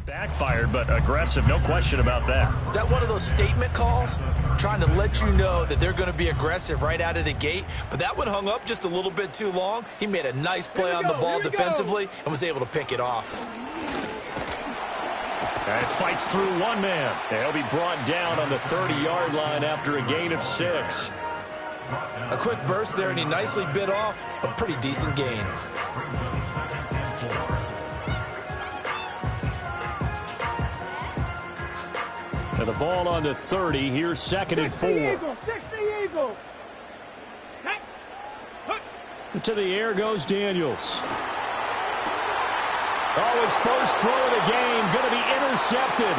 Backfired, but aggressive, no question about that. Is that one of those statement calls? Trying to let you know that they're going to be aggressive right out of the gate, but that one hung up just a little bit too long. He made a nice play on the ball defensively and was able to pick it off. And fights through one man. And he'll be brought down on the 30-yard line after a gain of 6. A quick burst there, and he nicely bit off a pretty decent gain. And the ball on the 30. Here's 2nd and 4. To the air goes Daniels. Oh, his first throw of the game going to be intercepted.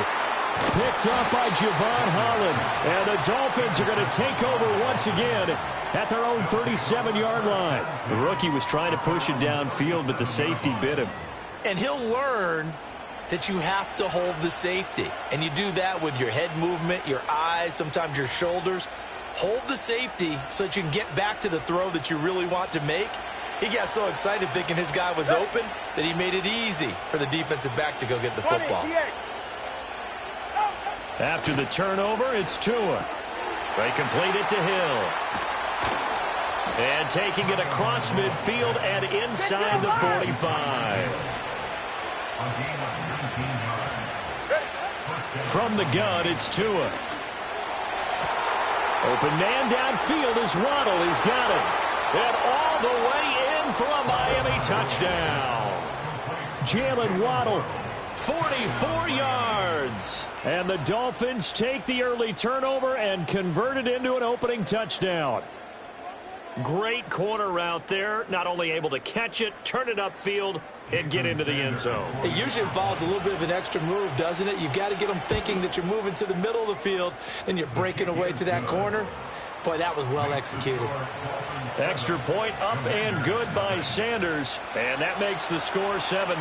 Picked up by Javon Holland. And the Dolphins are going to take over once again at their own 37-yard line. The rookie was trying to push it downfield, but the safety bit him. And he'll learn that you have to hold the safety. And you do that with your head movement, your eyes, sometimes your shoulders. Hold the safety so that you can get back to the throw that you really want to make. He got so excited thinking his guy was open that he made it easy for the defensive back to go get the football. After the turnover, it's Tua. They complete it to Hill. And taking it across midfield and inside the 45. From the gun, it's Tua. Open man downfield is Waddle. He's got it. And all the way in for a Miami touchdown. Jalen Waddle, 44 yards. And the Dolphins take the early turnover and convert it into an opening touchdown. Great corner route there. Not only able to catch it, turn it upfield, and get into the end zone. It usually involves a little bit of an extra move, doesn't it? You've got to get them thinking that you're moving to the middle of the field and you're breaking away to that corner. Boy, that was well executed. Extra point up and good by Sanders. And that makes the score 7-0.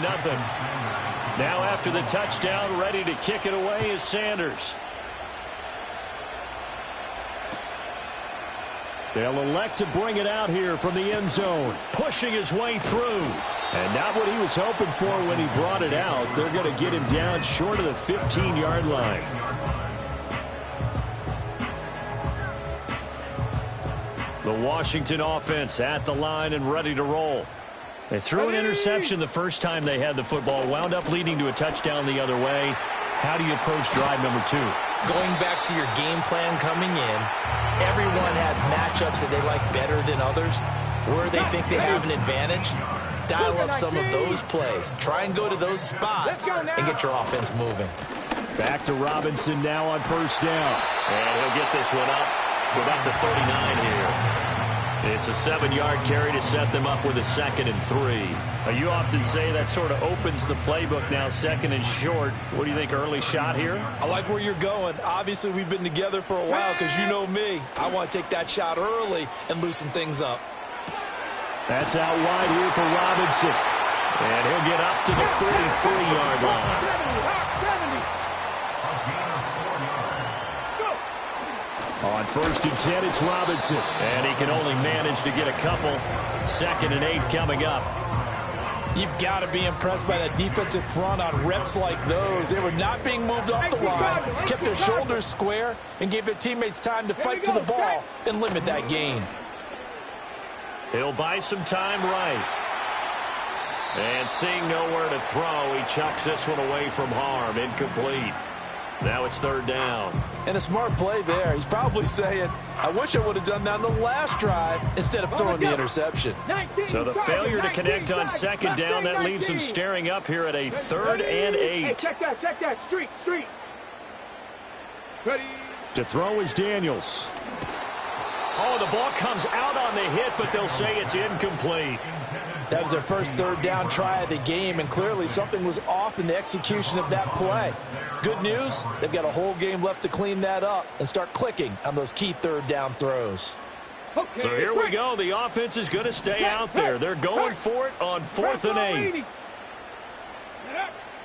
Now after the touchdown, ready to kick it away is Sanders. They'll elect to bring it out here from the end zone. Pushing his way through. And not what he was hoping for when he brought it out. They're going to get him down short of the 15-yard line. The Washington offense at the line and ready to roll. They threw an interception the first time they had the football. Wound up leading to a touchdown the other way. How do you approach drive number 2? Going back to your game plan coming in, everyone has matchups that they like better than others. Where they think they have an advantage, dial up some of those plays. Try and go to those spots and get your offense moving. Back to Robinson now on first down. And he'll get this one up to about the 39 here. It's a 7-yard carry to set them up with a 2nd and 3. You often say that sort of opens the playbook now, 2nd and short. What do you think, early shot here? I like where you're going. Obviously, we've been together for a while because you know me. I want to take that shot early and loosen things up. That's out wide here for Robinson. And he'll get up to the 43-yard line. On 1st and 10, it's Robinson. And he can only manage to get a couple. 2nd and 8 coming up. You've got to be impressed by that defensive front on reps like those. They were not being moved off the line, kept their shoulders square, and gave their teammates time to fight to the ball and limit that gain. He'll buy some time right. And seeing nowhere to throw, he chucks this one away from harm. Incomplete. Now it's 3rd down. And a smart play there. He's probably saying, I wish I would have done that on the last drive instead of throwing the interception. So the failure to connect on 2nd down, that leaves him staring up here at a 3rd and 8. Check that. Street. Ready. To throw is Daniels. Oh, the ball comes out on the hit, but they'll say it's incomplete. That was their first 3rd down try of the game, and clearly something was off in the execution of that play. Good news, they've got a whole game left to clean that up and start clicking on those key 3rd down throws. Okay, so here we go. The offense is going to stay out there. They're going for it on 4th and 8.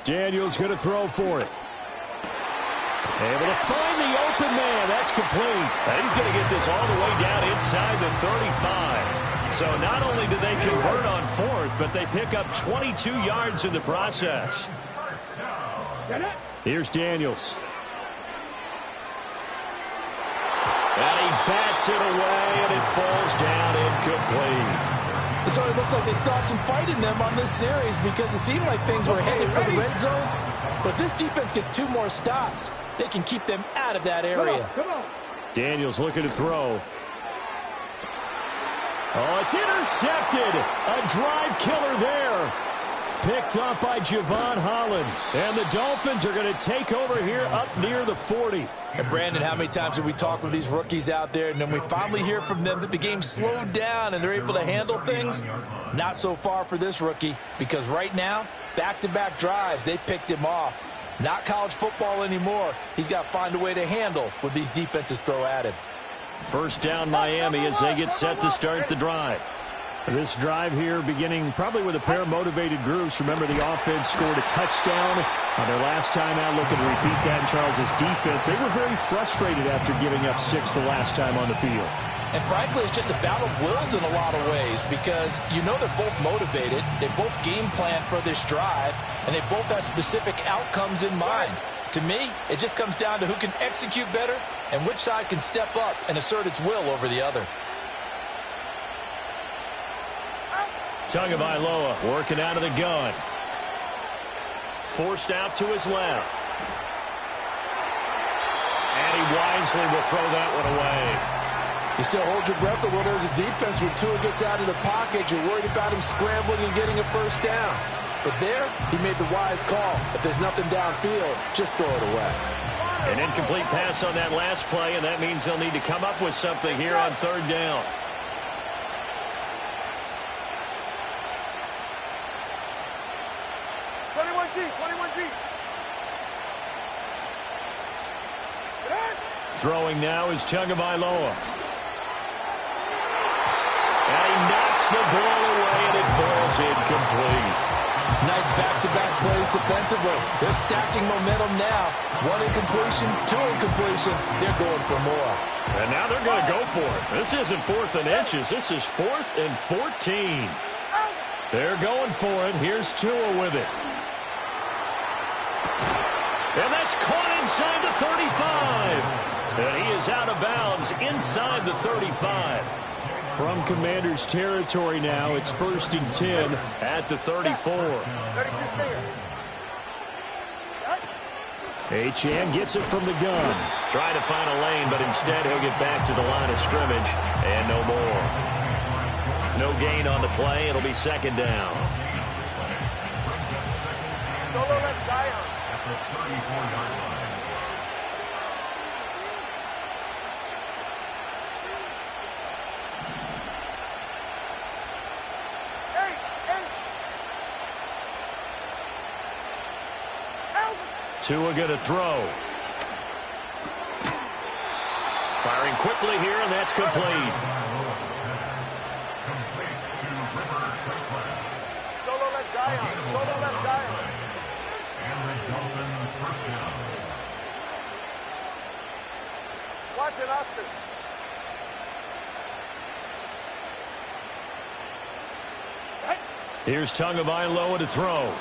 Daniels going to throw for it. Able to find the open man. That's complete. And he's going to get this all the way down inside the 35. So not only do they convert on 4th, but they pick up 22 yards in the process. Here's Daniels. And he bats it away, and it falls down incomplete. So it looks like they still have some fight in them on this series because it seemed like things were headed for the red zone. But if this defense gets 2 more stops, they can keep them out of that area. Come on. Daniels looking to throw. Oh, it's intercepted. A drive killer there. Picked up by Javon Holland. And the Dolphins are going to take over here up near the 40. And Brandon, how many times have we talked with these rookies out there, and then we finally hear from them that the game slowed down and they're able to handle things? Not so far for this rookie, because right now, back-to-back drives, they picked him off. Not college football anymore. He's got to find a way to handle what these defenses throw at him. First down Miami as they get set to start the drive. This drive here beginning probably with a pair of motivated groups. Remember, the offense scored a touchdown on their last time out. Looking to repeat that in Charles's defense. They were very frustrated after giving up 6 the last time on the field. And frankly, it's just a battle of wills in a lot of ways because you know they're both motivated. They both game plan for this drive, and they both have specific outcomes in mind. To me, it just comes down to who can execute better and which side can step up and assert its will over the other. Tagovailoa working out of the gun. Forced out to his left. And he wisely will throw that one away. You still hold your breath a little as a defense when Tua gets out of the pocket. You're worried about him scrambling and getting a first down. But there, he made the wise call. If there's nothing downfield, just throw it away. An incomplete pass on that last play, and that means they'll need to come up with something here on 3rd down. Throwing now is Tagovailoa. And he knocks the ball away, and it falls incomplete. Nice back-to-back plays defensively. They're stacking momentum now. 1 incompletion, 2 incompletion. They're going for more. And now they're going to go for it. This isn't 4th and inches. This is 4th and 14. They're going for it. Here's Tua with it. And that's caught inside the 35. And he is out of bounds inside the 35. From Commander's territory now, it's 1st and 10 at the 34. Achane gets it from the gun. Trying to find a lane, but instead he'll get back to the line of scrimmage. And no more. No gain on the play. It'll be 2nd down. Solo left Zion. Tua going to throw. Firing quickly here, and that's complete. Solo left Zion. Solo left Zion. Watson, Oscar. Here's Tagovailoa to throw.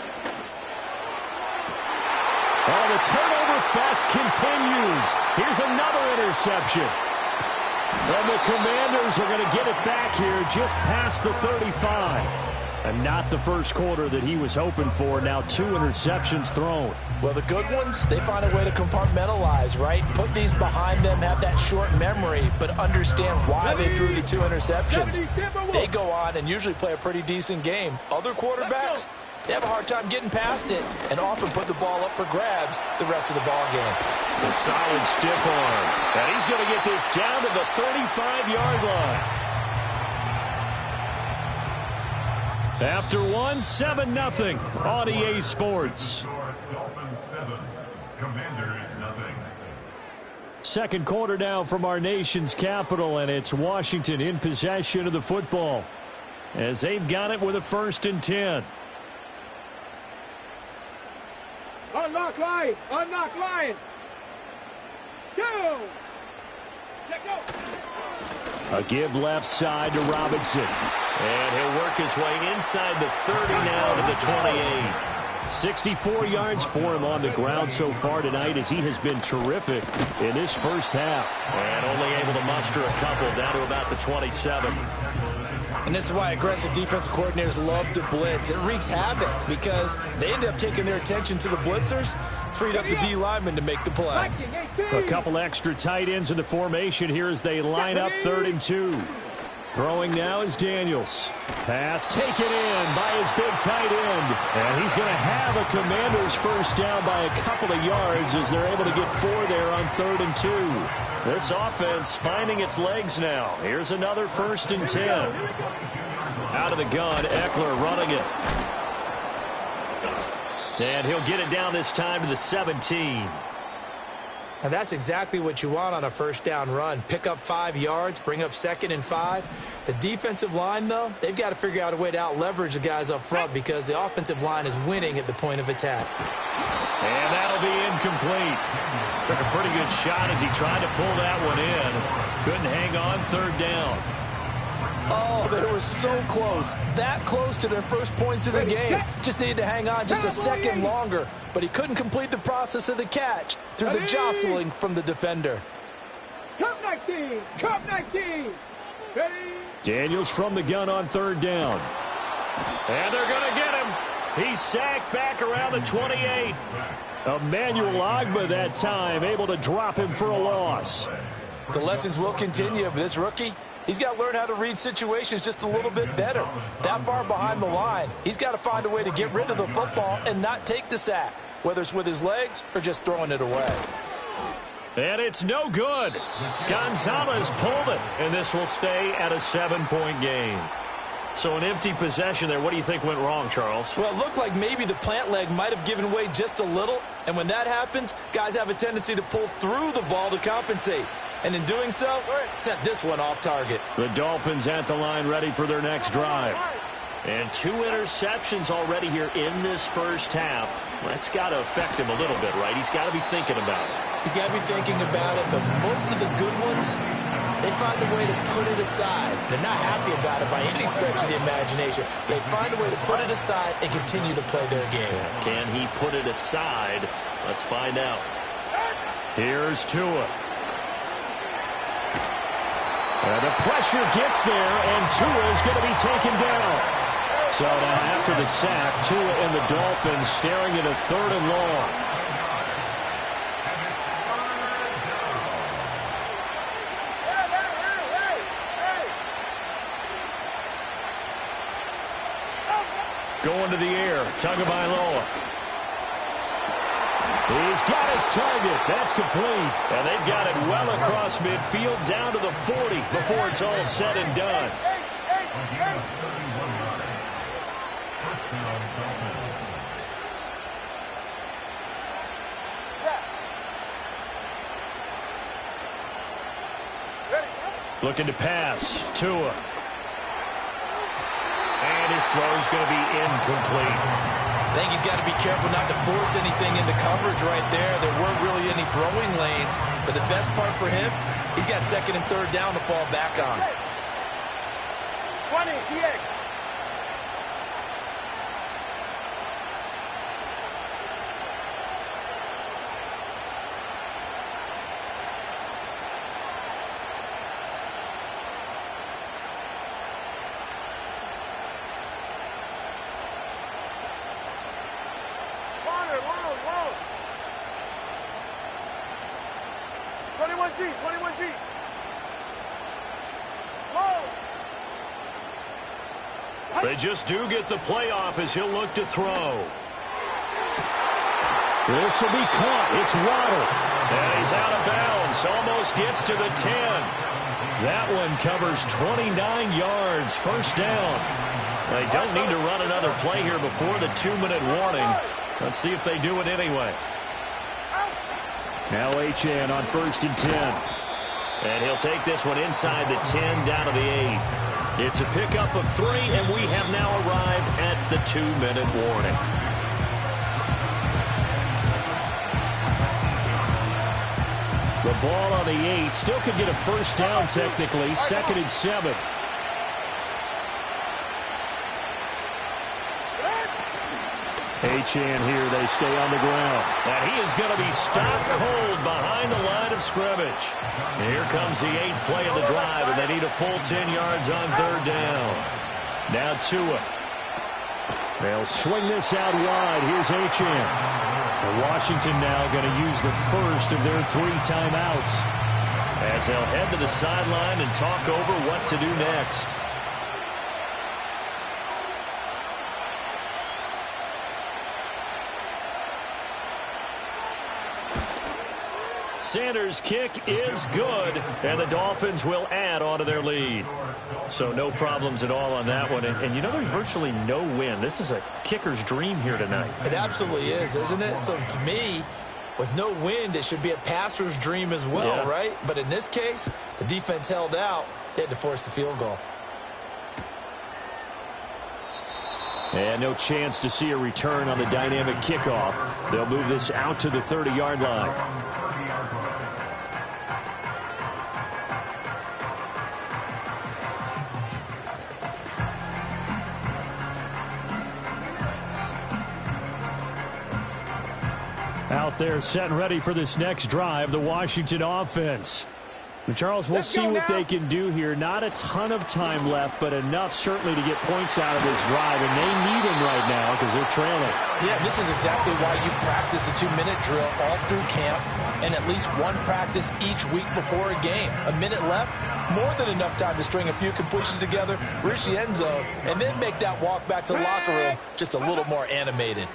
Oh, the turnover fest continues. Here's another interception. And the Commanders are going to get it back here just past the 35. And not the first quarter that he was hoping for. Now 2 interceptions thrown. Well, the good ones, they find a way to compartmentalize, right? Put these behind them, have that short memory, but understand why they threw the 2 interceptions. They go on and usually play a pretty decent game. Other quarterbacks, they have a hard time getting past it and often put the ball up for grabs the rest of the ball game. A solid stiff arm. And he's going to get this down to the 35-yard line. After 1, 7-0 on EA Sports. Dolphins 7, Commanders 0. Second quarter now from our nation's capital, and it's Washington in possession of the football as they've got it with a 1st and 10. Unlock line. Unlock line. Go. Let go. A give left side to Robinson. And he'll work his way inside the 30 now to the 28. 64 yards for him on the ground so far tonight as he has been terrific in this first half. And only able to muster a couple down to about the 27. And this is why aggressive defensive coordinators love to blitz. It wreaks havoc because they end up taking their attention to the blitzers, freed up the D lineman to make the play. A couple extra tight ends in the formation here as they line up 3rd and 2. Throwing now is Daniels. Pass taken in by his big tight end. And he's going to have a Commanders first down by a couple of yards as they're able to get 4 there on 3rd and 2. This offense finding its legs now. Here's another 1st and 10. Out of the gun, Eckler running it. And he'll get it down this time to the 17. And that's exactly what you want on a first down run. Pick up 5 yards, bring up 2nd and 5. The defensive line, though, they've got to figure out a way to out-leverage the guys up front because the offensive line is winning at the point of attack. And that'll be incomplete. Took a pretty good shot as he tried to pull that one in. Couldn't hang on 3rd down. Oh, they were so close. That close to their first points of the game. Just needed to hang on just a second longer. But he couldn't complete the process of the catch through the jostling from the defender. Cup 19! Cup 19! Ready? Daniels from the gun on 3rd down. And they're going to get him. He's sacked back around the 28. Emmanuel Ogbah that time able to drop him for a loss. The lessons will continue, but this rookie, he's got to learn how to read situations just a little bit better. That far behind the line, he's got to find a way to get rid of the football and not take the sack, whether it's with his legs or just throwing it away. And it's no good. Gonzalez pulled it, and this will stay at a 7-point game. So an empty possession there. What do you think went wrong, Charles? Well, it looked like maybe the plant leg might have given way just a little, and when that happens, guys have a tendency to pull through the ball to compensate. And in doing so, sent this one off target. The Dolphins at the line ready for their next drive. And 2 interceptions already here in this first half. That's got to affect him a little bit, right? He's got to be thinking about it. He's got to be thinking about it, but most of the good ones, they find a way to put it aside. They're not happy about it by any stretch of the imagination. They find a way to put it aside and continue to play their game. Can he put it aside? Let's find out. Here's Tua. And the pressure gets there, and Tua is going to be taken down. So now after the sack, Tua and the Dolphins staring at a 3rd and long. Going to the air, Tagovailoa. He's got his target. That's complete. And they've got it well across midfield down to the 40 before it's all said and done. Looking to pass. Tua. And his throw's going to be incomplete. I think he's got to be careful not to force anything into coverage right there. There weren't really any throwing lanes. But the best part for him, he's got 2nd and 3rd down to fall back on. 20, TX. Long. 21G. Long. They just do get the playoff as he'll look to throw. This will be caught. It's Waddle. And he's out of bounds. Almost gets to the 10. That one covers 29 yards. First down. They don't need to run another play here before the 2-minute warning. Let's see if they do it anyway. Now HN on 1st and 10. And he'll take this one inside the 10 down to the 8. It's a pickup of 3, and we have now arrived at the 2-minute warning. The ball on the 8. Still could get a first down technically. 2nd and 7. Achane here. They stay on the ground. And he is going to be stopped cold behind the line of scrimmage. And here comes the 8th play of the drive, and they need a full 10 yards on 3rd down. Now Tua. They'll swing this out wide. Here's Achane. Washington now going to use the first of their 3 timeouts as they'll head to the sideline and talk over what to do next. Sanders' kick is good, and the Dolphins will add on to their lead. So no problems at all on that one. And you know, there's virtually no wind. This is a kicker's dream here tonight. It absolutely is, isn't it? So to me, with no wind, it should be a passer's dream as well, right? But in this case, the defense held out. They had to force the field goal. And no chance to see a return on the dynamic kickoff. They'll move this out to the 30-yard line. Out there set and ready for this next drive, the Washington offense. And Charles, we'll see what they can do here. Not a ton of time left, but enough certainly to get points out of this drive, and they need them right now because they're trailing. Yeah, this is exactly why you practice a 2-minute drill all through camp and at least one practice each week before a game. A minute left, more than enough time to string a few completions together, reach the end zone, and then make that walk back to the locker room just a little more animated.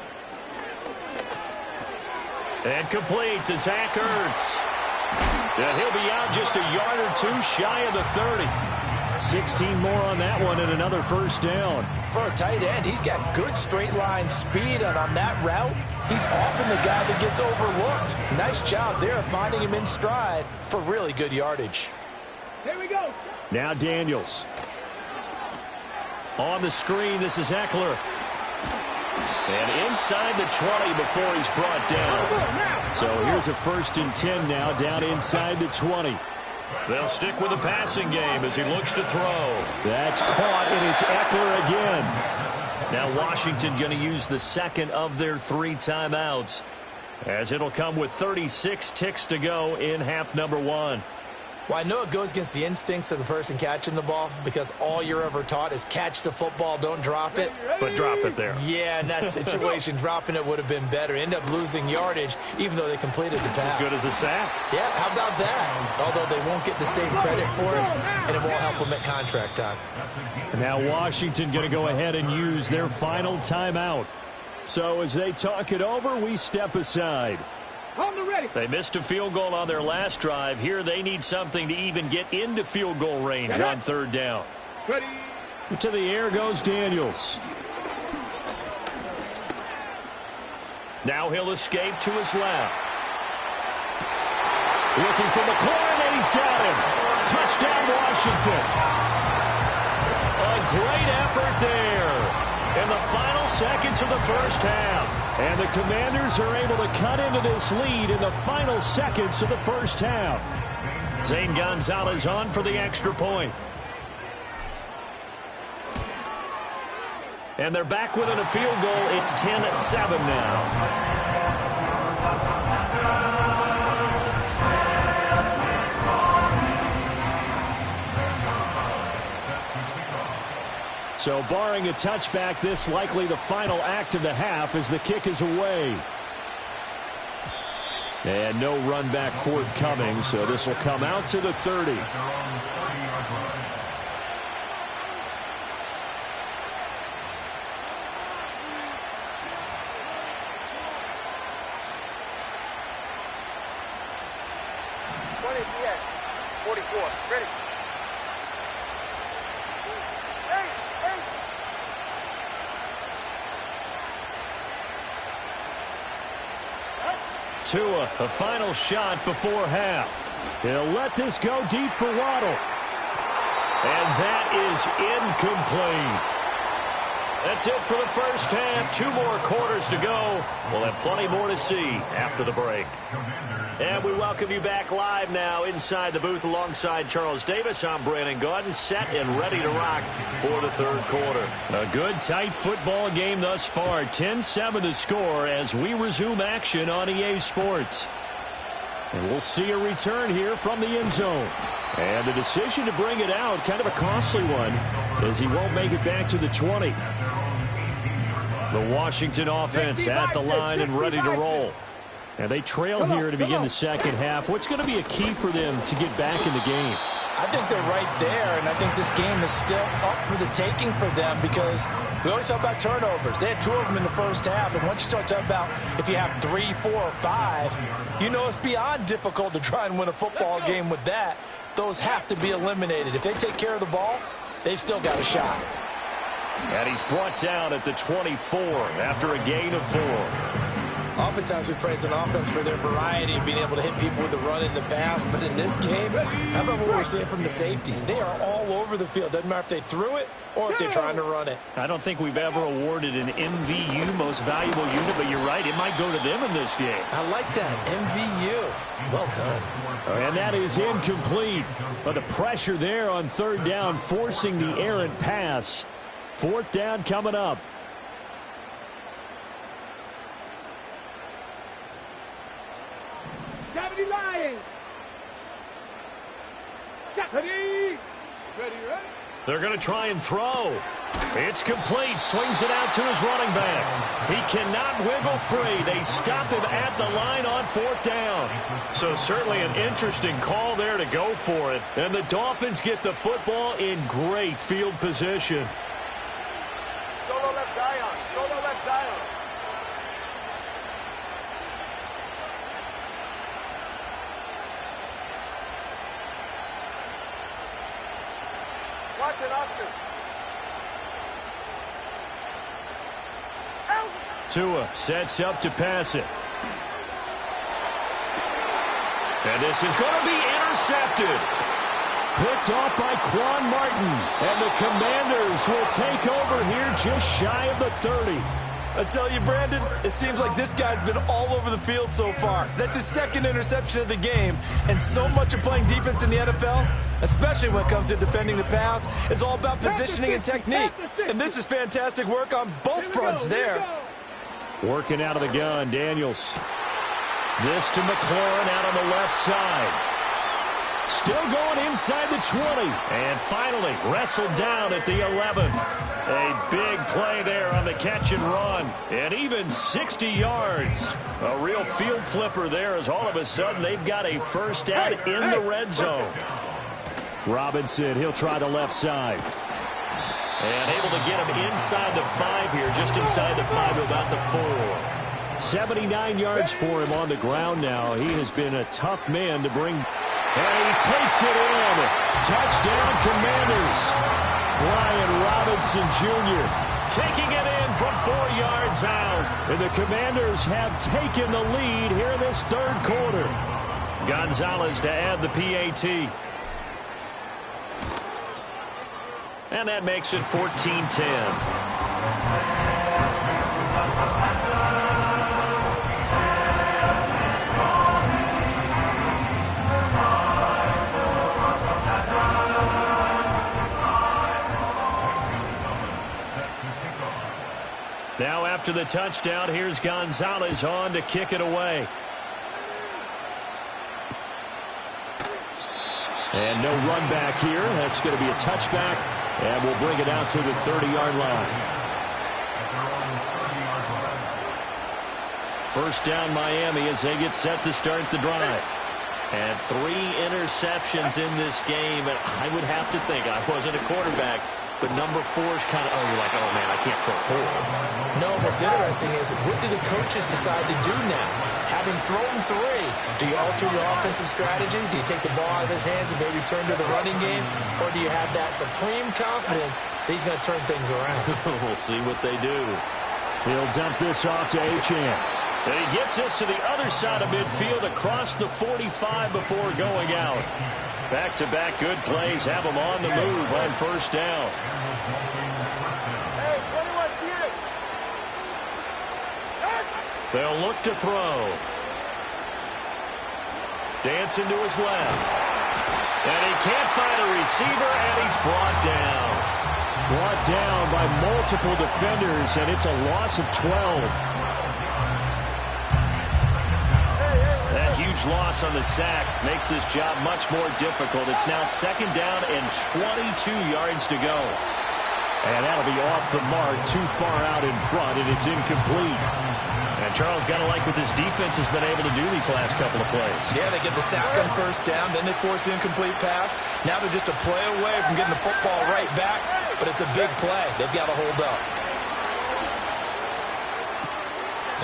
And complete to Zach Ertz. And he'll be out just a yard or two shy of the 30. 16 more on that one and another first down. For a tight end, he's got good straight line speed, and on that route, he's often the guy that gets overlooked. Nice job there finding him in stride for really good yardage. Here we go. Now Daniels. On the screen, this is Eckler. And inside the 20 before he's brought down. So here's a 1st and 10 now, down inside the 20. They'll stick with the passing game as he looks to throw. That's caught, and it's Eckler again. Now Washington going to use the second of their 3 timeouts, as it'll come with 36 ticks to go in half number 1. Well, I know it goes against the instincts of the person catching the ball because all you're ever taught is catch the football, don't drop it. But drop it there. Yeah, in that situation, dropping it would have been better. End up losing yardage, even though they completed the pass. As good as a sack. Yeah, how about that? Although they won't get the same credit for it, and it won't help them at contract time. Now Washington going to go ahead and use their final timeout. So as they talk it over, we step aside. They missed a field goal on their last drive. Here they need something to even get into field goal range on 3rd down. Ready. To the air goes Daniels. Now he'll escape to his left. Looking for McLaurin, and he's got him. Touchdown, Washington. A great effort there in the final seconds of the first half. And the Commanders are able to cut into this lead in the final seconds of the first half. Zane Gonzalez on for the extra point. And they're back within a field goal. It's 10-7 now. So barring a touchback, this likely the final act of the half as the kick is away. And no run back forthcoming, so this will come out to the 30. TX, 44, ready. Tua, a final shot before half. He'll let this go deep for Waddle. And that is incomplete. That's it for the first half. 2 more quarters to go. We'll have plenty more to see after the break. And we welcome you back live now inside the booth alongside Charles Davis. I'm Brandon Gaudin, set and ready to rock for the third quarter. A good, tight football game thus far. 10-7 the score as we resume action on EA Sports. And we'll see a return here from the end zone. And the decision to bring it out, kind of a costly one, as he won't make it back to the 20. The Washington offense at the line and ready to roll. And they trail here to begin the second half. What's going to be a key for them to get back in the game? I think they're right there, and I think this game is still up for the taking for them because we always talk about turnovers. They had 2 of them in the first half, and once you start talking about if you have 3, 4, or 5, you know it's beyond difficult to try and win a football game with that. Those have to be eliminated. If they take care of the ball, they've still got a shot. And he's brought down at the 24 after a gain of 4. Oftentimes we praise an offense for their variety of being able to hit people with the run in the pass. But in this game, how about what we're seeing from the safeties? They are all over the field. Doesn't matter if they threw it or if they're trying to run it. I don't think we've ever awarded an MVU, most valuable unit, but you're right. It might go to them in this game. I like that. MVU. Well done. And that is incomplete. But the pressure there on third down, forcing the errant pass. Fourth down coming up. Lions. Ready? They're going to try and throw. It's complete. Swings it out to his running back. He cannot wiggle free. They stop him at the line on fourth down. So certainly an interesting call there to go for it. And the Dolphins get the football in great field position. Solo left Zion. Solo left Zion. Watch it, Oscar. Out. Tua sets up to pass it. And this is going to be intercepted. Picked off by Quan Martin. And the Commanders will take over here just shy of the 30. I tell you, Brandon, it seems like this guy's been all over the field so far. That's his second interception of the game. And so much of playing defense in the NFL, especially when it comes to defending the pass, is all about positioning and technique. And this is fantastic work on both fronts there. Working out of the gun, Daniels. This to McLaurin out on the left side. Still going inside the 20. And finally wrestled down at the 11. A big play there on the catch and run. And even 60 yards. A real field flipper there as all of a sudden they've got a first down in the red zone. Robinson, he'll try the left side. And able to get him inside the 5 here, just inside the 5, about the 4. 79 yards for him on the ground now. He has been a tough man to bring. And he takes it in. Touchdown, Commanders. Brian Robinson Jr. taking it in from 4 yards out. And the Commanders have taken the lead here in this third quarter. Gonzalez to add the PAT. And that makes it 14-10. Now after the touchdown, here's Gonzalez on to kick it away. And no run back here. That's going to be a touchback. And we'll bring it out to the 30-yard line. First down Miami as they get set to start the drive. And 3 interceptions in this game. And I would have to think, I wasn't a quarterback, but number 4 is kind of, you're like, oh, man, I can't throw 4. No, what's interesting is what do the coaches decide to do now? Having thrown 3, do you alter your offensive strategy? Do you take the ball out of his hands and maybe turn to the running game? Or do you have that supreme confidence that he's going to turn things around? We'll see what they do. He'll dump this off to Achane. And he gets this to the other side of midfield across the 45 before going out. Back-to-back good plays have him on the move on first down. Hey, 21-2. They'll look to throw. Dancing to his left. And he can't find a receiver, and he's brought down. Brought down by multiple defenders, and it's a loss of 12. That huge loss on the sack makes this job much more difficult. It's now 2nd down and 22 yards to go. And that'll be off the mark, too far out in front, and it's incomplete. And Charles, got to like what this defense has been able to do these last couple of plays. Yeah, they get the sack on 1st down, then they force the incomplete pass. Now they're just a play away from getting the football right back, but it's a big play. They've got to hold up.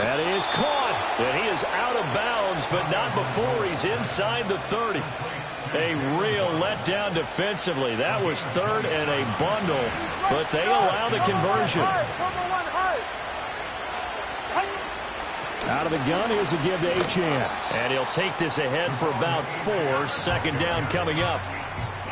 That is caught, and he is out of bounds, but not before he's inside the 30. A real letdown defensively. That was 3rd and a bundle, but they allow the conversion. Out of the gun, here's a give to Achane. And he'll take this ahead for about 4. 2nd down coming up.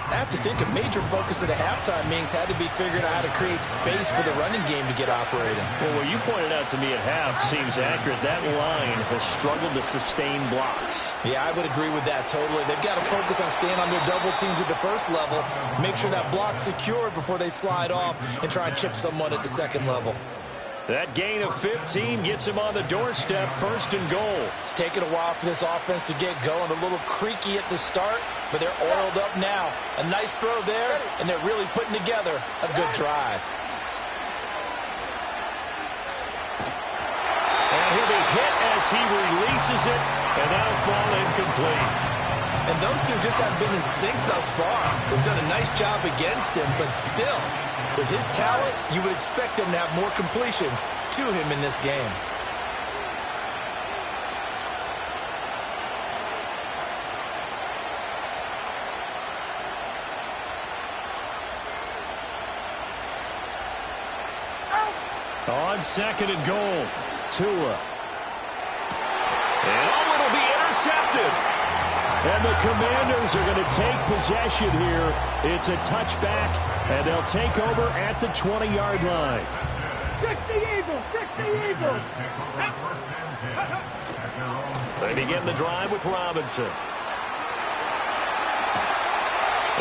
I have to think a major focus at the halftime meetings had to be figuring out how to create space for the running game to get operating. Well, what you pointed out to me at half seems accurate. That line has struggled to sustain blocks. Yeah, I would agree with that totally. They've got to focus on staying on their double teams at the 1st level, make sure that block's secured before they slide off and try and chip someone at the 2nd level. That gain of 15 gets him on the doorstep, 1st and goal. It's taken a while for this offense to get going. A little creaky at the start, but they're oiled up now. A nice throw there, and they're really putting together a good drive. And he'll be hit as he releases it, and that'll fall incomplete. And those two just haven't been in sync thus far. They've done a nice job against him, but still, with his talent, you would expect them to have more completions to him in this game. On 2nd and goal, Tua. And it'll be intercepted. And the Commanders are going to take possession here. It's a touchback, and they'll take over at the 20-yard line. 60 Eagles! 60 Eagles! They begin the drive with Robinson.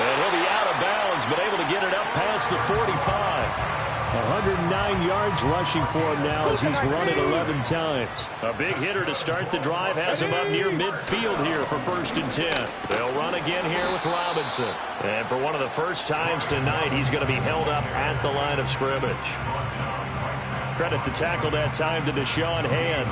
And he'll be out of bounds, but able to get it up past the 45. 109 yards rushing for him now as he's run it 11 times. A big hitter to start the drive has him up near midfield here for 1st and 10. They'll run again here with Robinson. And for one of the first times tonight, he's going to be held up at the line of scrimmage. Credit the tackle that time to Deshaun Hand.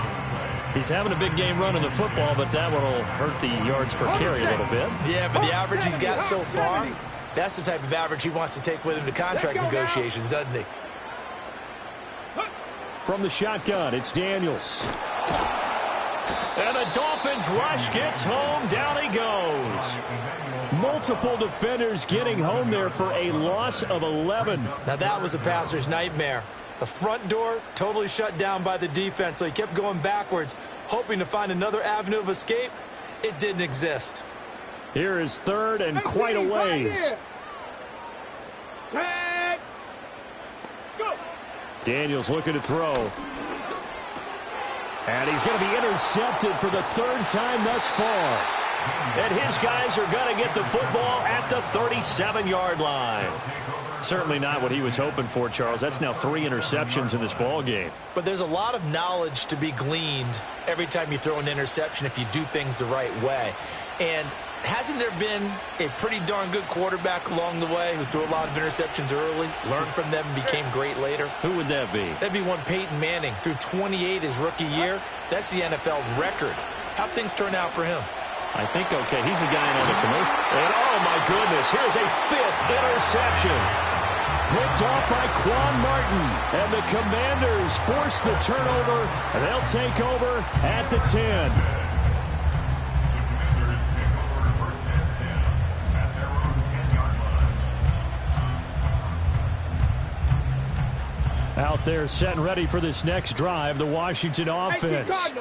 He's having a big game running the football, but that one will hurt the yards per carry a little bit. Yeah, but the average he's got so far, that's the type of average he wants to take with him to contract negotiations, doesn't he? From the shotgun, it's Daniels. And the Dolphins rush gets home. Down he goes. Multiple defenders getting home there for a loss of 11. Now that was a passer's nightmare. The front door totally shut down by the defense, so he kept going backwards, hoping to find another avenue of escape. It didn't exist. Here is 3rd and quite a ways. Daniels looking to throw. And he's going to be intercepted for the 3rd time thus far. And his guys are going to get the football at the 37-yard line. Certainly not what he was hoping for, Charles. That's now 3 interceptions in this ball game. But there's a lot of knowledge to be gleaned every time you throw an interception if you do things the right way. And hasn't there been a pretty darn good quarterback along the way who threw a lot of interceptions early, learned from them, and became great later? Who would that be? That'd be one Peyton Manning. Threw 28 his rookie year. That's the NFL record. How'd things turn out for him? I think okay. He's the guy in the commercial. And oh my goodness, here's a 5th interception. Picked off by Quan Martin. And the Commanders force the turnover, and they'll take over at the 10. Out They're set and ready for this next drive, the Washington offense.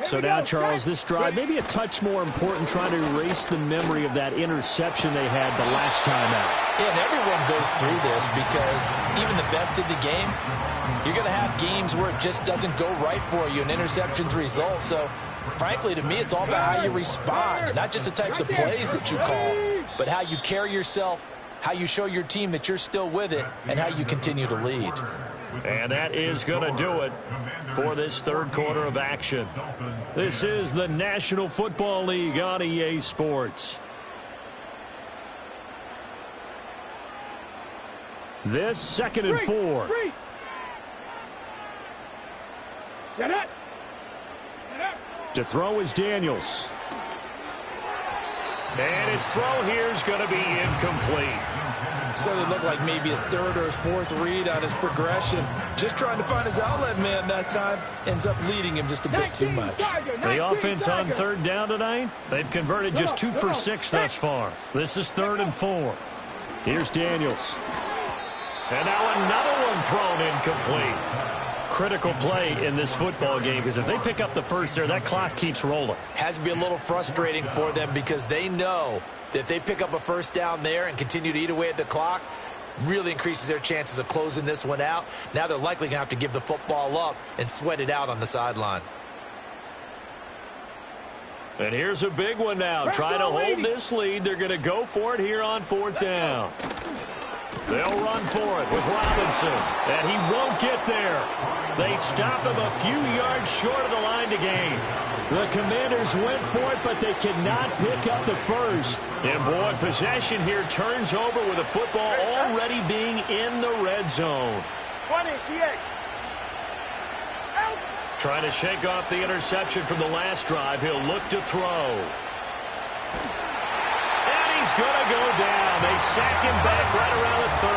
So now, Charles, this drive maybe a touch more important, trying to erase the memory of that interception they had the last time out. Yeah, and everyone goes through this because even the best in the game, you're going to have games where it just doesn't go right for you, and interceptions result. So, frankly, to me, it's all about how you respond, not just the types of plays that you call, but how you carry yourself, how you show your team that you're still with it, and how you continue to lead. And that is going to do it for this third quarter of action. This is the National Football League on EA Sports. This 2nd and 4. To throw is Daniels. And his throw here is going to be incomplete. So it looked like maybe his third or his fourth read on his progression. Just trying to find his outlet man that time. Ends up leading him just a bit too much. The offense on third down tonight, they've converted just 2 for 6 thus far. This is 3rd and 4. Here's Daniels. And now another one thrown incomplete. Critical play in this football game, because if they pick up the first there, that clock keeps rolling. Has to be a little frustrating for them because they know that if they pick up a first down there and continue to eat away at the clock, really increases their chances of closing this one out. Now they're likely going to have to give the football up and sweat it out on the sideline. And here's a big one now. Trying to hold this lead. They're going to go for it here on 4th down. They'll run for it with Robinson, and he won't get there. They stop him a few yards short of the line to gain. The Commanders went for it, but they cannot pick up the first. And, boy, possession here turns over with the football already being in the red zone. 20, TX. Out. Trying to shake off the interception from the last drive. He'll look to throw. He's going to go down. They sack him back right around the 30.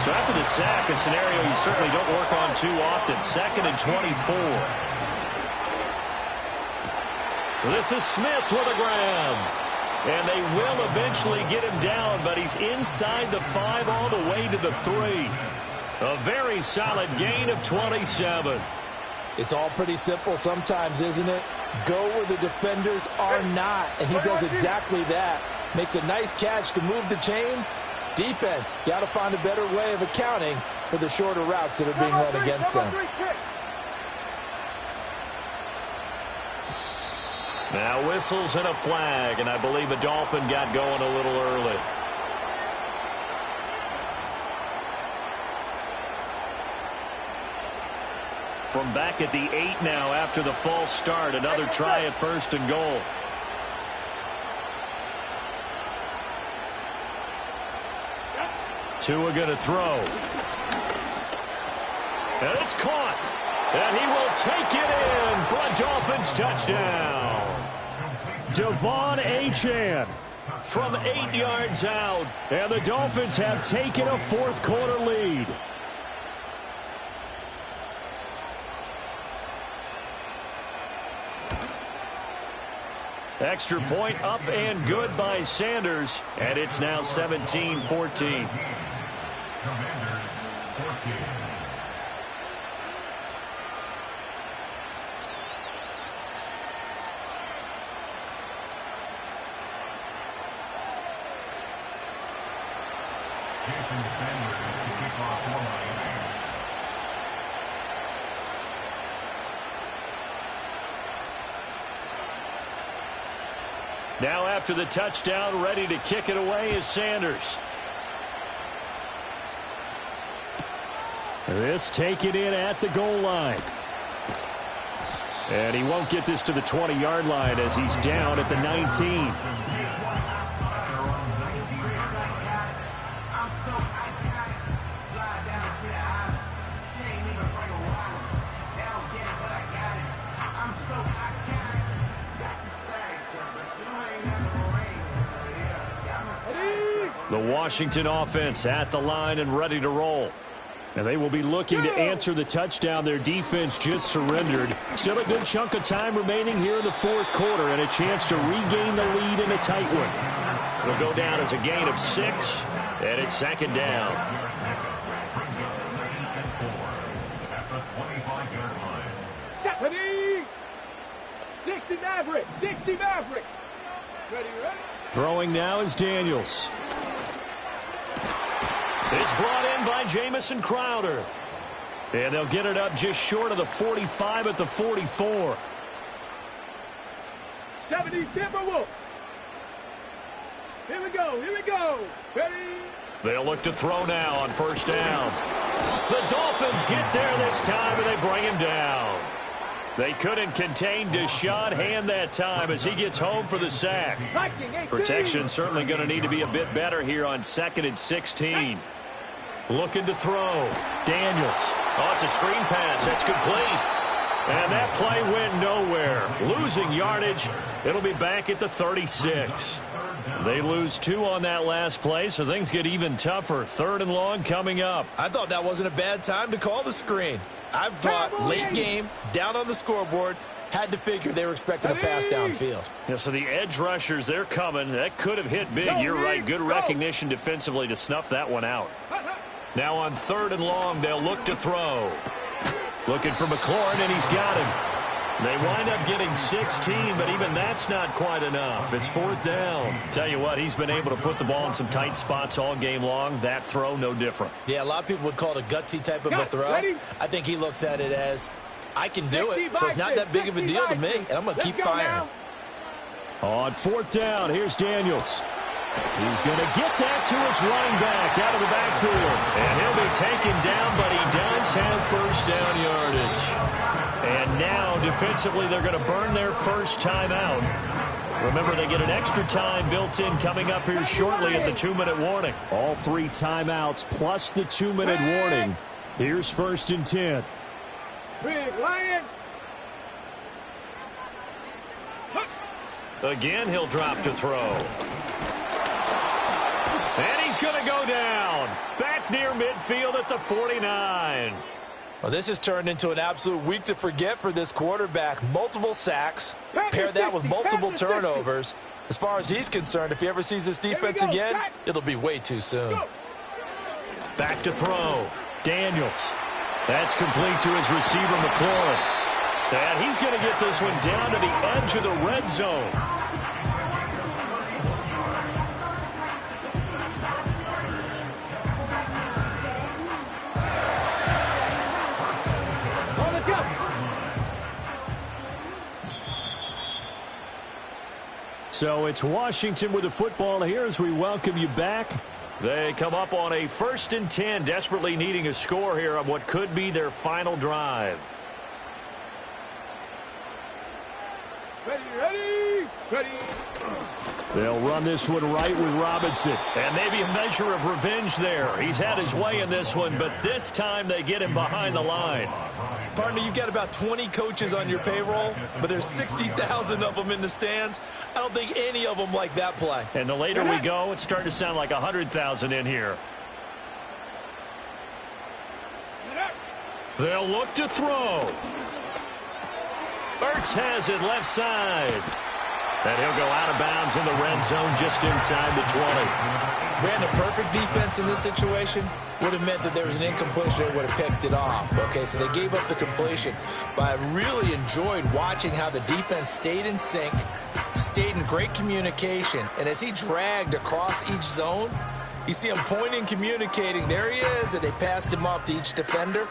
So after the sack, a scenario you certainly don't work on too often. 2nd and 24. This is Smith with a grab. And they will eventually get him down, but he's inside the 5 all the way to the 3. A very solid gain of 27. It's all pretty simple sometimes, isn't it? Go where the defenders are not, and he does exactly that. Makes a nice catch to move the chains. Defense, got to find a better way of accounting for the shorter routes that are being run against them. Now whistles and a flag, and I believe a Dolphin got going a little early. From back at the 8 now after the false start, another try at 1st and goal. Tua going to throw. And it's caught. And he will take it in for a Dolphins touchdown. Devon Achane from 8 yards out. And the Dolphins have taken a 4th quarter lead. Extra point up and good by Sanders. And it's now 17-14. Commanders 14. Jason Sanders to kick off for Miami. Now after the touchdown, ready to kick it away is Sanders. This taken in at the goal line. And he won't get this to the 20-yard line as he's down at the 19. The Washington offense at the line and ready to roll. And they will be looking to answer the touchdown their defense just surrendered. Still a good chunk of time remaining here in the 4th quarter and a chance to regain the lead in a tight one. It'll go down as a gain of 6, and it's 2nd down. Ready? 60 Maverick. 60 Maverick. Ready, ready? Throwing now is Daniels. It's brought in by Jamison Crowder. And they'll get it up just short of the 45 at the 44. 70 Timberwolves. Here we go. Here we go. Ready? They'll look to throw now on first down. The Dolphins get there this time, and they bring him down. They couldn't contain Deshaun Hand that time as he gets home for the sack. Protection certainly going to need to be a bit better here on 2nd and 16. Looking to throw. Daniels. Oh, it's a screen pass. That's complete. And that play went nowhere. Losing yardage. It'll be back at the 36. They lose 2 on that last play, so things get even tougher. 3rd and long coming up. I thought that wasn't a bad time to call the screen. I thought late game, down on the scoreboard, had to figure they were expecting a pass downfield. Yeah, so the edge rushers, they're coming. That could have hit big. You're right. Good recognition defensively to snuff that one out. Now on 3rd and long, they'll look to throw. Looking for McLaurin, and he's got him. They wind up getting 16, but even that's not quite enough. It's 4th down. Tell you what, he's been able to put the ball in some tight spots all game long. That throw, no different. Yeah, a lot of people would call it a gutsy type of a throw. I think he looks at it as, I can do it, so it's not that big of a deal to me, and I'm going to keep firing. On 4th down, here's Daniels. He's going to get that to his running back out of the backfield. And he'll be taken down, but he does have first down yardage. And now, defensively, they're going to burn their first timeout. Remember, they get an extra time built in coming up here shortly at the 2-minute warning. All 3 timeouts plus the 2-minute warning. Here's 1st and 10. Big Lion. Again, he'll drop to throw. And he's going to go down. Back near midfield at the 49. Well, this has turned into an absolute week to forget for this quarterback. Multiple sacks. Pair that with multiple turnovers. As far as he's concerned, if he ever sees this defense again, it'll be way too soon. Back to throw. Daniels. That's complete to his receiver, McLaurin. And he's going to get this one down to the edge of the red zone. So it's Washington with the football here as we welcome you back. They come up on a 1st and 10, desperately needing a score here on what could be their final drive. Ready. They'll run this one right with Robinson. And maybe a measure of revenge there. He's had his way in this one, but this time they get him behind the line. Partner, you've got about 20 coaches on your payroll, but there's 60,000 of them in the stands. I don't think any of them like that play. And the later we go, it's starting to sound like 100,000 in here. They'll look to throw. Ertz has it left side. And he'll go out of bounds in the red zone just inside the 20. Ran a perfect defense in this situation. Would have meant that there was an incompletion and would have picked it off. Okay, so they gave up the completion. But I really enjoyed watching how the defense stayed in sync, stayed in great communication. And as he dragged across each zone, you see him pointing, communicating. There he is, and they passed him off to each defender.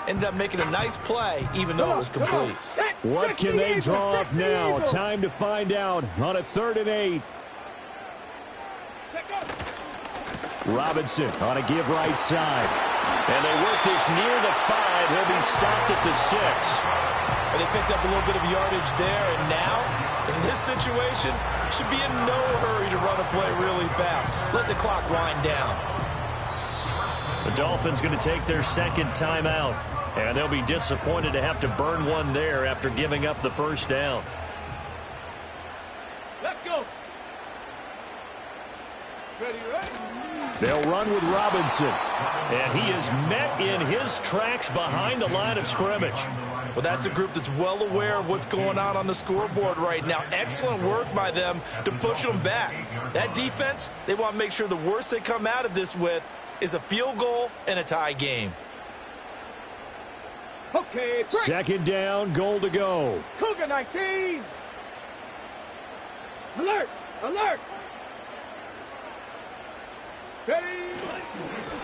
Ended up making a nice play, even though it was complete. What can they draw up now? Time to find out on a 3rd and 8. Robinson on a give right side. And they work this near the 5. He'll be stopped at the 6. And they picked up a little bit of yardage there. And now, in this situation, should be in no hurry to run a play really fast. Let the clock wind down. The Dolphins going to take their 2nd timeout. And they'll be disappointed to have to burn one there after giving up the first down. Let's go. Ready. They'll run with Robinson. And he is met in his tracks behind the line of scrimmage. Well, that's a group that's well aware of what's going on the scoreboard right now. Excellent work by them to push them back. That defense, they want to make sure the worst they come out of this with is a field goal and a tie game. Okay, break. Second down, goal to go. Cougar 19. Alert! Alert! Ready?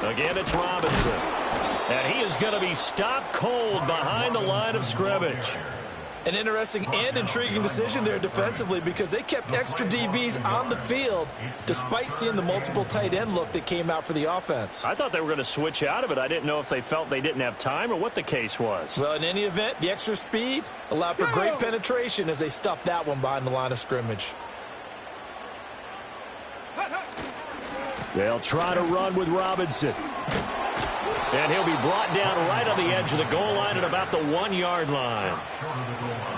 Again, it's Robinson. And he is going to be stopped cold behind the line of scrimmage. An interesting and intriguing decision there defensively because they kept extra DBs on the field despite seeing the multiple tight end look that came out for the offense. I thought they were going to switch out of it. I didn't know if they felt they didn't have time or what the case was. Well, in any event, the extra speed allowed for great penetration as they stuffed that one behind the line of scrimmage. They'll try to run with Robinson. And he'll be brought down right on the edge of the goal line at about the 1-yard line.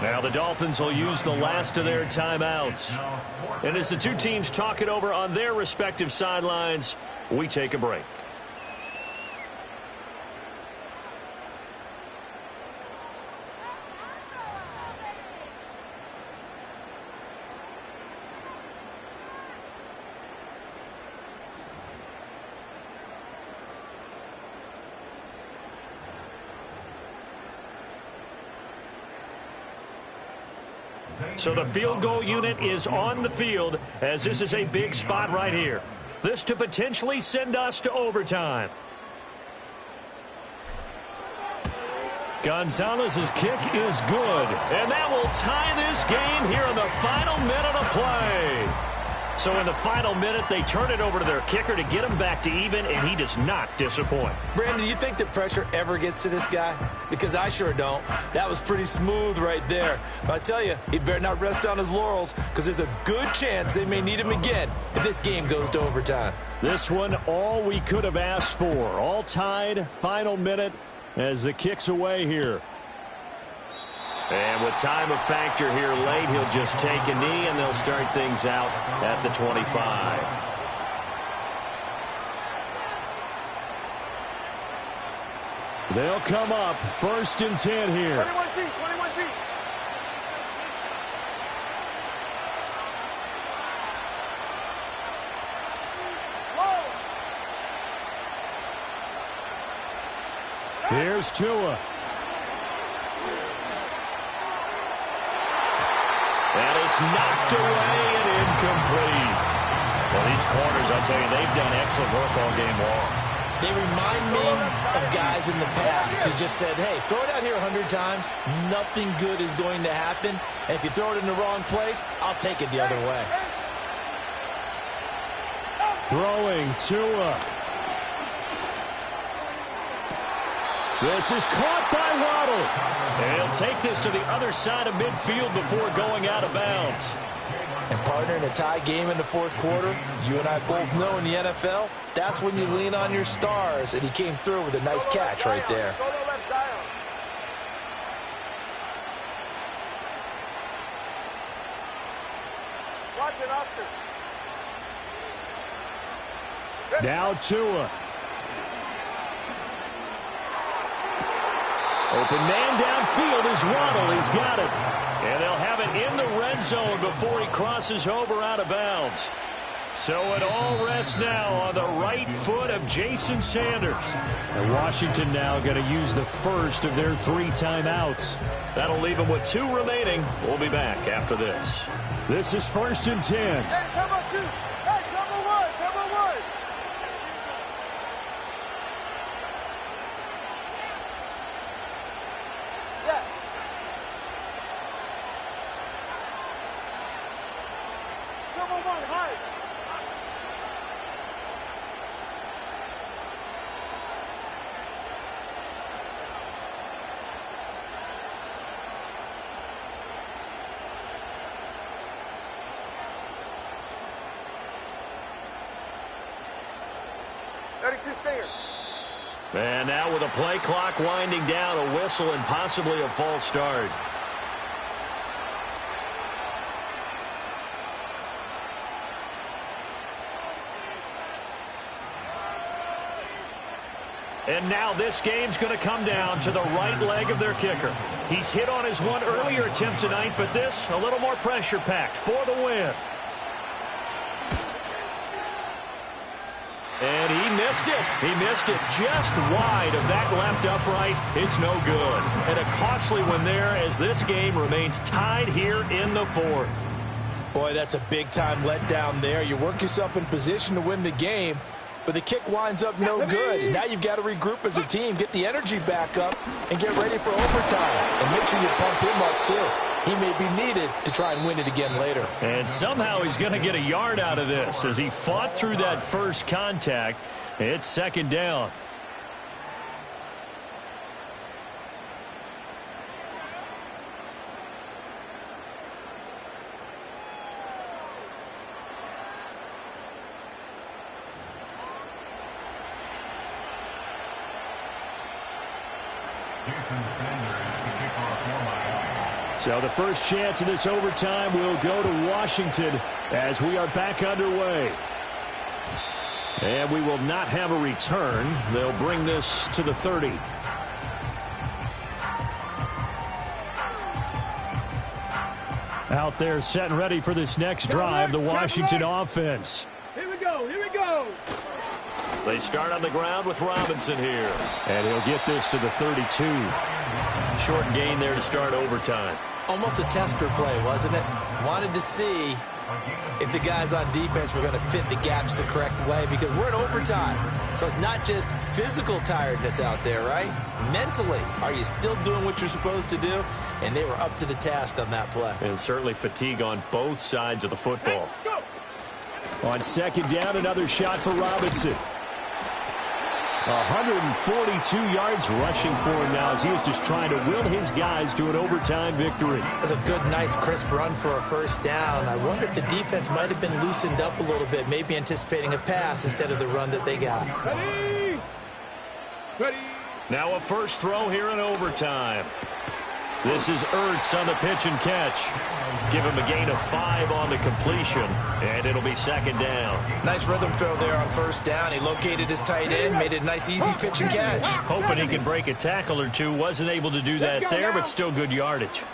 Now the Dolphins will use the last of their timeouts. And as the two teams talk it over on their respective sidelines, we take a break. So the field goal unit is on the field as this is a big spot right here. This to potentially send us to overtime. Gonzalez's kick is good, and that will tie this game here in the final minute of play. So in the final minute, they turn it over to their kicker to get him back to even, and he does not disappoint. Brandon, do you think the pressure ever gets to this guy? Because I sure don't. That was pretty smooth right there. But I tell you, he better not rest on his laurels because there's a good chance they may need him again if this game goes to overtime. This one, all we could have asked for. All tied, final minute as the kick's away here. And with time of factor here late, he'll just take a knee, and they'll start things out at the 25. They'll come up 1st and 10 here. 21G, 21G. Here's Tua. And it's knocked away and incomplete. Well, these corners, I'll tell you, they've done excellent work all game long. They remind me of guys in the past who just said, hey, throw it out here 100 times. Nothing good is going to happen. And if you throw it in the wrong place, I'll take it the other way. Throwing Tua. This is caught by Waddle. And he'll take this to the other side of midfield before going out of bounds. And partner, in a tie game in the fourth quarter, you and I both know in the NFL, that's when you lean on your stars. And he came through with a nice catch right there. Watch it, Oscar. Now Tua. Open man downfield is Waddle. He's got it. And they'll have it in the red zone before he crosses over out of bounds. So it all rests now on the right foot of Jason Sanders. And Washington now going to use the first of their 3 timeouts. That'll leave them with 2 remaining. We'll be back after this. This is 1st and 10. Hey, number 2. Hey, number 1. Number 1. Step. Number 1, high. And now with a play clock winding down, a whistle and possibly a false start. And now this game's going to come down to the right leg of their kicker. He's hit on his one earlier attempt tonight, but this a little more pressure-packed for the win. And he missed it. He missed it just wide of that left upright. It's no good. And a costly one there as this game remains tied here in the fourth. Boy, that's a big-time letdown there. You work yourself in position to win the game, but the kick winds up no good. And now you've got to regroup as a team, get the energy back up, and get ready for overtime. And make sure you pump him up, too. He may be needed to try and win it again later. And somehow he's going to get a yard out of this as he fought through that first contact. It's second down. So the first chance of this overtime will go to Washington as we are back underway. And we will not have a return. They'll bring this to the 30. Out there set and ready for this next drive, the Washington offense. Here we go, here we go. They start on the ground with Robinson here. And he'll get this to the 32. Short gain there to start overtime. Almost a tester play, wasn't it? Wanted to see if the guys on defense were going to fit the gaps the correct way, because we're in overtime. So it's not just physical tiredness out there, right? Mentally, are you still doing what you're supposed to do? And they were up to the task on that play. And certainly fatigue on both sides of the football. On second down, another shot for Robinson. 142 yards rushing for him now as he was just trying to will his guys to an overtime victory. That's a good, nice, crisp run for a first down. I wonder if the defense might have been loosened up a little bit, maybe anticipating a pass instead of the run that they got. Ready? Ready? Now a first throw here in overtime. This is Ertz on the pitch and catch. Give him a gain of 5 on the completion, and it'll be second down. Nice rhythm throw there on first down. He located his tight end, made it a nice, easy pitch and catch. Hoping he could break a tackle or two. Wasn't able to do that there, but still good yardage.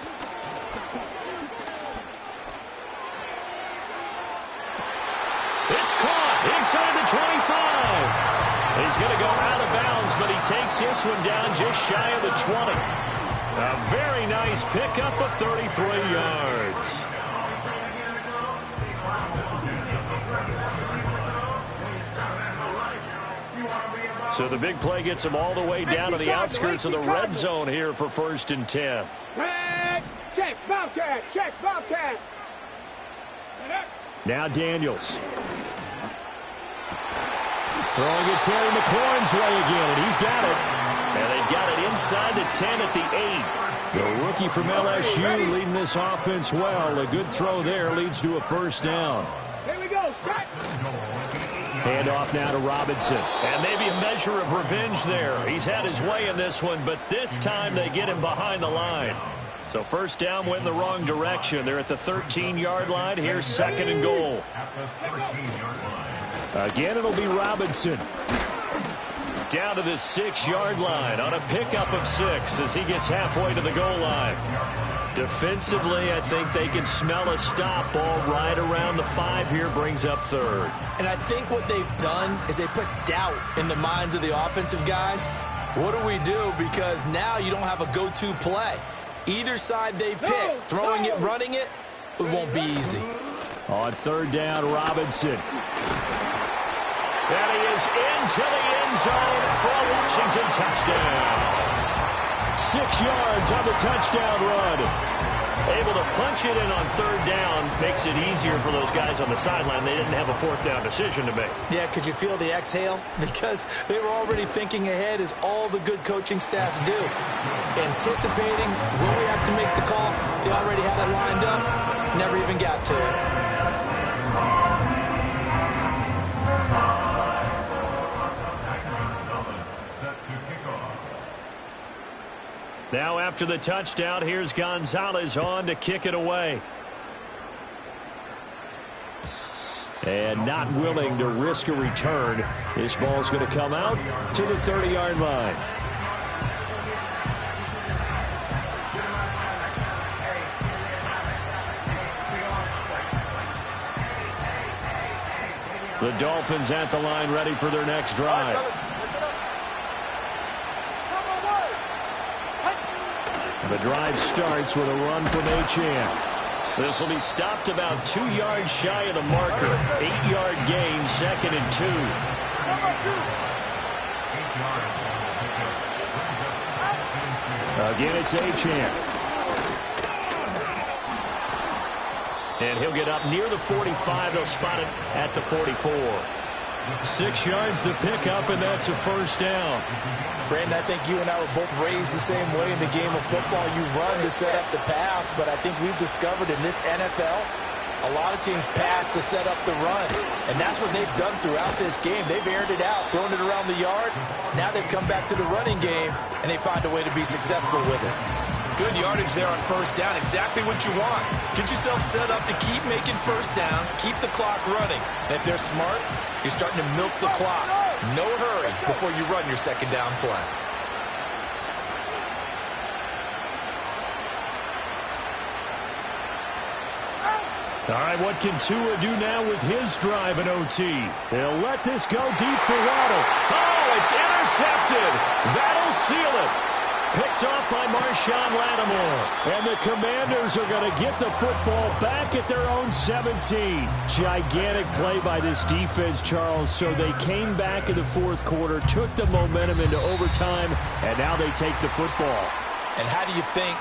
It's caught inside the 25. He's going to go out of bounds, but he takes this one down just shy of the 20. A very nice pickup of 33 yards. So the big play gets him all the way down to the outskirts of the red zone here for 1st and 10. Check, Bobcat, check, Bobcat. Now Daniels. Throwing it Terry McLaurin's way again, and he's got it. And they've got it inside the 10 at the 8. The rookie from LSU leading this offense well. A good throw there leads to a first down. Here we go, strike. Hand off now to Robinson. And maybe a measure of revenge there. He's had his way in this one, but this time they get him behind the line. So first down went in the wrong direction. They're at the 13-yard line. Here's second and goal. Again, it'll be Robinson. Down to the 6-yard line on a pickup of 6 as he gets halfway to the goal line. Defensively, I think they can smell a stop. Ball right around the 5 here, brings up third. And I think what they've done is they put doubt in the minds of the offensive guys. What do we do? Because now you don't have a go-to play. Either side they pick, throwing it, running it, it won't be easy. On third down, Robinson. And he is into the end zone for a Washington touchdown. 6 yards on the touchdown run. Able to punch it in on third down. Makes it easier for those guys on the sideline. They didn't have a fourth down decision to make. Yeah, could you feel the exhale? Because they were already thinking ahead, as all the good coaching staffs do. Anticipating, will we have to make the call? They already had it lined up. Never even got to it. Now after the touchdown, here's Gonzalez on to kick it away. And not willing to risk a return. This ball's going to come out to the 30-yard line. The Dolphins at the line ready for their next drive. The drive starts with a run from MrEA. This will be stopped about 2 yards shy of the marker. 8-yard gain, 2nd and 2. Again, it's MrEA. And he'll get up near the 45. They'll spot it at the 44. 6 yards the pickup, and that's a first down. Brandon, I think you and I were both raised the same way in the game of football. You run to set up the pass, but I think we've discovered in this NFL, a lot of teams pass to set up the run. And that's what they've done throughout this game. They've aired it out, thrown it around the yard. Now they've come back to the running game, and they find a way to be successful with it. Good yardage there on first down. Exactly what you want. Get yourself set up to keep making first downs, keep the clock running. And if they're smart, you're starting to milk the clock. No hurry before you run your second down play. All right, what can Tua do now with his drive in OT? They'll let this go deep for Waddle. Oh, it's intercepted. That'll seal it. Picked off by Marshawn Lattimore. And the Commanders are going to get the football back at their own 17. Gigantic play by this defense, Charles. So they came back in the fourth quarter, took the momentum into overtime, and now they take the football. And how do you think